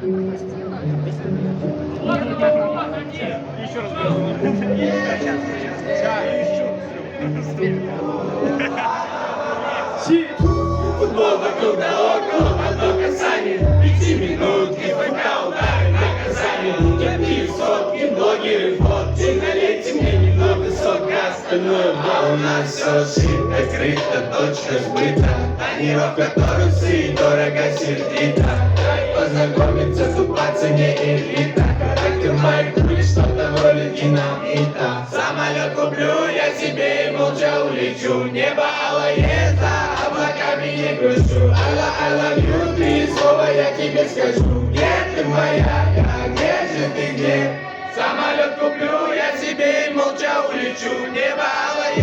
Еще раз. Футбол вокруг да около, одно касание, 5 минут, и ФК ударит наказание. Такие сотки, блогеры, фотки, налейте мне немного сока, остальное а у нас все шито, крыто, точно сбыто, тонировка торусы и дорого сердито. Познакомиться, купаться не элита, характер моей пули что-то вроде динамита. Самолет куплю я себе и молча улечу, небо алое, за облаками не грущу. I love you, 3 слова я тебе скажу. Где ты моя, где же ты где? Самолет куплю я себе и молча улечу, небо алое.